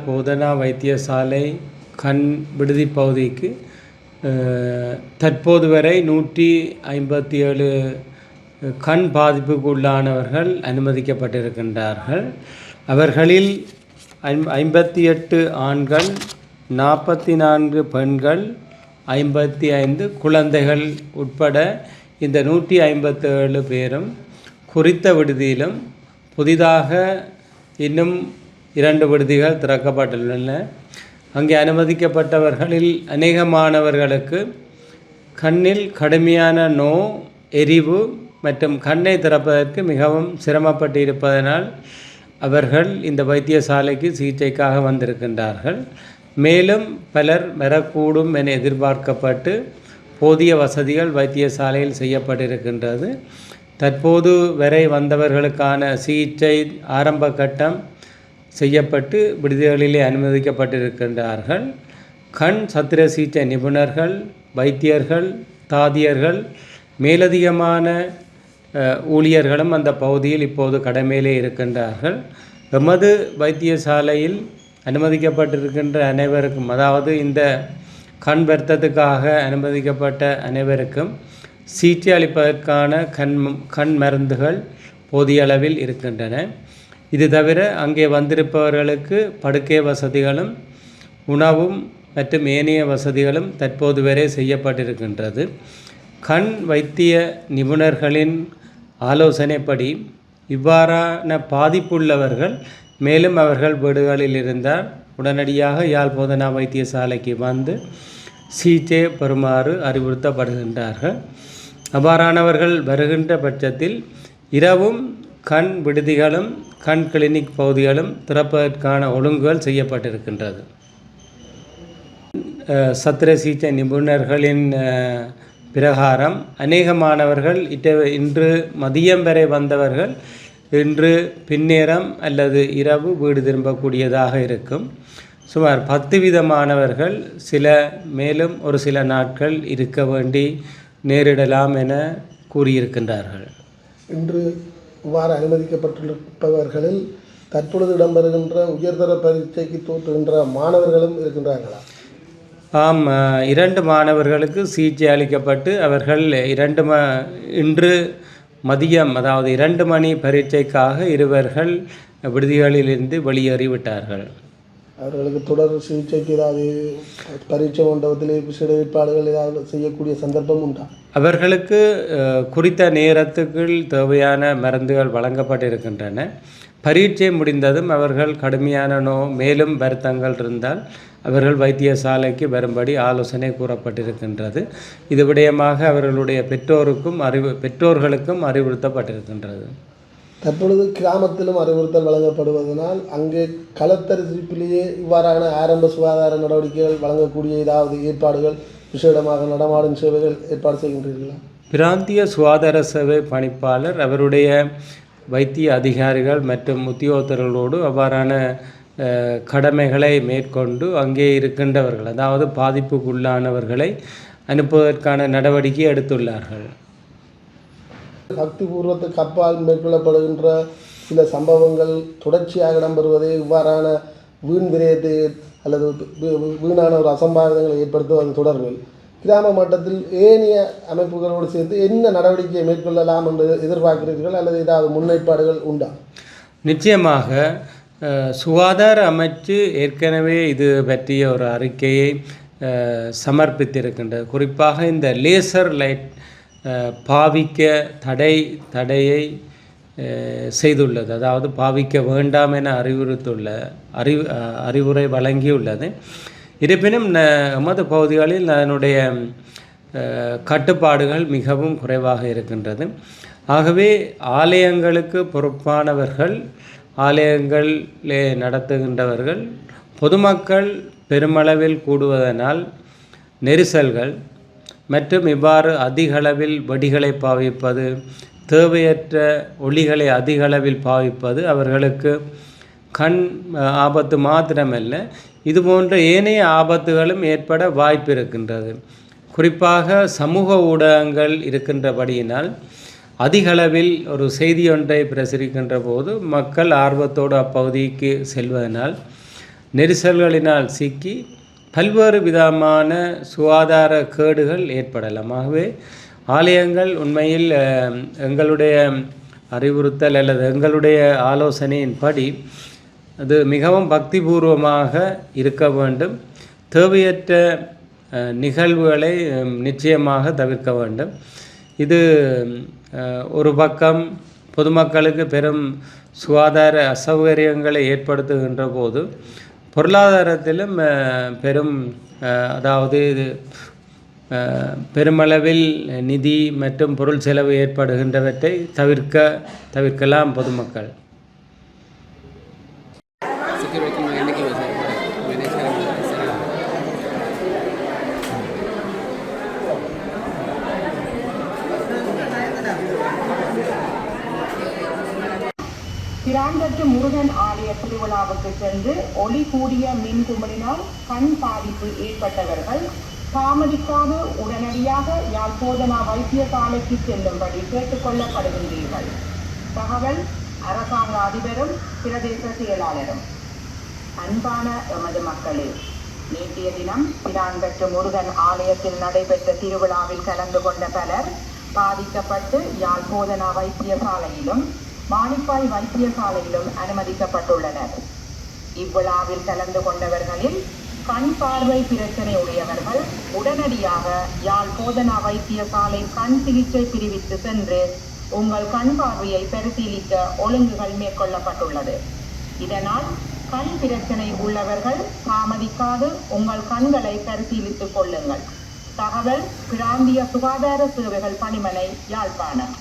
போதனா வைத்தியசாலை கண் விடுதி பகுதிக்கு தற்போது வரை 157 கண் பாதிப்புக்கு உள்ளானவர்கள் அனுமதிக்கப்பட்டிருக்கின்றார்கள். அவர்களில் 58 ஆண்கள், 44 பெண்கள், 55 குழந்தைகள் உட்பட இந்த 157 பேரும் குறித்த விடுதியிலும் புதிதாக இன்னும் 2 விடுதிகள் திறக்கப்பட்டுள்ளன. அங்கே அனுமதிக்கப்பட்டவர்களில் அநேகமானவர்களுக்கு கண்ணில் கடுமையான எரிவு மற்றும் கண்ணை திறப்பதற்கு மிகவும் சிரமப்பட்டு இருப்பதனால் அவர்கள் இந்த வைத்தியசாலைக்கு சிகிச்சைக்காக வந்திருக்கின்றார்கள். மேலும் பலர் வரக்கூடும் என எதிர்பார்க்கப்பட்டு போதிய வசதிகள் வைத்தியசாலையில் செய்யப்பட்டிருக்கின்றது. தற்போது வரை வந்தவர்களுக்கான சிகிச்சை ஆரம்ப கட்டம் செய்யப்பட்டு விடுதிகளிலே அனுமதிக்கப்பட்டிருக்கின்றார்கள். கண் சத்திர சிகிச்சை நிபுணர்கள், வைத்தியர்கள், தாதியர்கள், மேலதிகமான ஊழியர்களும் அந்த பகுதியில் இப்போது கடமையிலே இருக்கின்றார்கள். எமது வைத்தியசாலையில் அனுமதிக்கப்பட்டிருக்கின்ற அனைவருக்கும், அதாவது இந்த கண் வருத்தத்துக்காக அனுமதிக்கப்பட்ட அனைவருக்கும் சிகிச்சை அளிப்பதற்கான கண் மருந்துகள் போதிய அளவில் இருக்கின்றன. இது தவிர அங்கே வந்திருப்பவர்களுக்கு படுக்கை வசதிகளும் உணவும் மற்றும் ஏனைய வசதிகளும் தற்போது வரை செய்யப்பட்டிருக்கின்றது. கண் வைத்திய நிபுணர்களின் ஆலோசனைப்படி இவ்வாறான பாதிப்புள்ளவர்கள் மேலும் அவர்கள் வீடுகளில் இருந்தால் உடனடியாக யாழ் போதனா வைத்தியசாலைக்கு வந்து சிகிச்சை பெறுமாறு அறிவுறுத்தப்படுகின்றார்கள். அவ்வாறானவர்கள் வருகின்ற பட்சத்தில் இரவும் கண் விடுதிகளும் கண் கிளினிக் பகுதிகளும் திறப்பதற்கான ஒழுங்குகள் செய்யப்பட்டிருக்கின்றது. சத்திர சிகிச்சை நிபுணர்களின் பிரகாரம் அநேகமானவர்கள் இன்று மதியம் வரை வந்தவர்கள் இன்று பின்னேரம் அல்லது இரவு வீடு திரும்பக்கூடியதாக இருக்கும். சுமார் 10 விதமானவர்கள் மேலும் ஒரு சில நாட்கள் இருக்க வேண்டி நேரிடலாம் என கூறியிருக்கின்றார்கள். இன்று இவ்வாறு அனுமதிக்கப்பட்டிருப்பவர்களில் தற்பொழுது இடம்பெறுகின்ற உயர்தர பரீட்சைக்கு தோற்றுகின்ற மாணவர்களும் இருக்கின்றார்களா? ஆம், 2 மாணவர்களுக்கு சிகிச்சை அளிக்கப்பட்டு அவர்கள் இன்று மதியம், அதாவது 2 மணி பரீட்சைக்காக இருவர்கள் விடுதிகளிலிருந்து வெளியேறிவிட்டார்கள். அவர்களுக்கு தொடர் சிகிச்சைக்கு ஏதாவது பரீட்சை மண்டபத்தில் விசேட ஏற்பாடுகள் ஏதாவது செய்யக்கூடிய சந்தர்ப்பம் உண்டா? அவர்களுக்கு குறித்த நேரத்துக்குள் தேவையான மருந்துகள் வழங்கப்பட்டிருக்கின்றன. பரீட்சை முடிந்ததும் அவர்கள் கடுமையான மேலும் வருத்தங்கள் இருந்தால் அவர்கள் வைத்தியசாலைக்கு வரும்படி ஆலோசனை கூறப்பட்டிருக்கின்றது. இது விடயமாக அவர்களுடைய பெற்றோர்களுக்கும் அறிவுறுத்தப்பட்டிருக்கின்றது. தற்பொழுது கிராமத்திலும் அறிவுறுத்தல் வழங்கப்படுவதனால் அங்கே களத்தரிசிப்பிலேயே இவ்வாறான ஆரம்ப சுகாதார நடவடிக்கைகள் வழங்கக்கூடிய ஏதாவது ஏற்பாடுகள் விசேடமாக நடமாடும் சேவைகள் ஏற்பாடு செய்கின்றீர்களா? பிராந்திய சுகாதார சேவை பணிப்பாளர் அவருடைய வைத்திய அதிகாரிகள் மற்றும் உத்தியோகத்தர்களோடு அவ்வாறான கடமைகளை மேற்கொண்டு அங்கே இருக்கின்றவர்கள், அதாவது பாதிப்புக்குள்ளானவர்களை அனுப்புவதற்கான நடவடிக்கை எடுத்துள்ளார்கள். சக்தி பூர்வத்துக்கு அப்பால் மேற்கொள்ளப்படுகின்ற சில சம்பவங்கள் தொடர்ச்சியாக இடம்பெறுவதே இவ்வாறான வீண் விரயத்தை அல்லது வீணான ஒரு அசம்பாவிதங்களை ஏற்படுத்துவது தொடர்பில் கிராம மட்டத்தில் ஏனைய அமைப்புகளோடு சேர்ந்து என்ன நடவடிக்கையை மேற்கொள்ளலாம் என்று எதிர்பார்க்கிறீர்கள் அல்லது ஏதாவது முன்னேற்பாடுகள் உண்டா? நிச்சயமாக சுகாதார அமைச்சு ஏற்கனவே இது பற்றிய ஒரு அறிக்கையை சமர்ப்பித்திருக்கின்றது. குறிப்பாக இந்த லேசர் லைட் பாவிக்க தடையை செய்துள்ளது, அதாவது பாவிக்க வேண்டாம் என அறிவுரை வழங்கியுள்ளது. இருப்பினும் எமது பகுதிகளில் அதனுடைய கட்டுப்பாடுகள் மிகவும் குறைவாக இருக்கின்றது. ஆகவே ஆலயங்களுக்கு பொறுப்பானவர்கள், ஆலயங்களிலே நடத்துகின்றவர்கள், பொதுமக்கள் பெருமளவில் கூடுவதனால் நெரிசல்கள் மற்றும் இவ்வாறு அதிகளவில் வெடிகளை பாவிப்பது, தேவையற்ற ஒளிகளை அதிகளவில் பாவிப்பது அவர்களுக்கு கண் ஆபத்து மாத்திரமல்ல, இதுபோன்ற ஏனைய ஆபத்துகளும் ஏற்பட வாய்ப்பு இருக்கின்றது. குறிப்பாக சமூக ஊடகங்கள் இருக்கின்றபடியினால் அதிகளவில் ஒரு செய்தி ஒன்றை பிரசுரிக்கின்ற போது மக்கள் ஆர்வத்தோடு அப்பகுதிக்கு செல்வதனால் நெரிசல்களினால் சிக்கி பல்வேறு விதமான சுகாதார கேடுகள் ஏற்படலாம். ஆகவே ஆலயங்கள் உண்மையில் எங்களுடைய அறிவுறுத்தல் அல்லது எங்களுடைய ஆலோசனையின்படி அது மிகவும் பக்திபூர்வமாக இருக்க வேண்டும். தேவையற்ற நிகழ்வுகளை நிச்சயமாக தவிர்க்க வேண்டும். இது ஒரு பக்கம் பொதுமக்களுக்கு பெரும் சுகாதார அசௌகரியங்களை ஏற்படுத்துகின்ற போது பொருளாதாரத்திலும் பெரும் அதாவது பெருமளவில் நிதி மற்றும் பொருள் செலவு ஏற்படுகின்றவற்றை தவிர்க்கலாம் பொதுமக்கள். பிராந்தட்டு முருகன் ஆலய திருவிழாவுக்கு சென்று ஒளி கூடிய மின் குமரினால் கண் பாதிப்பு ஏற்பட்டவர்கள் தாமதிக்காது உடனடியாக யாழ்ப்பாண வைத்தியசாலைக்கு செல்லும்படி கேட்டுக்கொள்ளப்படுகின்றீர்கள். தகவல் அரசாங்க அதிபரும் பிரதேச செயலாளரும். அன்பான எமது மக்களே, நேற்றைய தினம் பிராந்தட்டு முருகன் ஆலயத்தில் நடைபெற்ற திருவிழாவில் கலந்து கொண்ட பலர் பாதிக்கப்பட்டு யாழ்ப்பாண வைத்தியசாலையிலும் மானிப்பாய் வைத்தியசாலையிலும் அனுமதிக்கப்பட்டுள்ளனர். இவ்விழாவில் கலந்து கொண்டவர்களில் கண் பார்வை பிரச்சனை உடையவர்கள் உடனடியாக யாழ்ப்பாண வைத்தியசாலை கண் சிகிச்சை பிரிவிற்கு சென்று உங்கள் கண் பார்வையை பரிசீலிக்க ஒழுங்குகள் மேற்கொள்ளப்பட்டுள்ளது. இதனால் கண் பிரச்சனை உள்ளவர்கள் தாமதிக்காது உங்கள் கண்களை பரிசீலித்துக் கொள்ளுங்கள். தகவல் பிராந்திய சுகாதார சேவைகள் பணிமனை, யாழ்ப்பாணம்.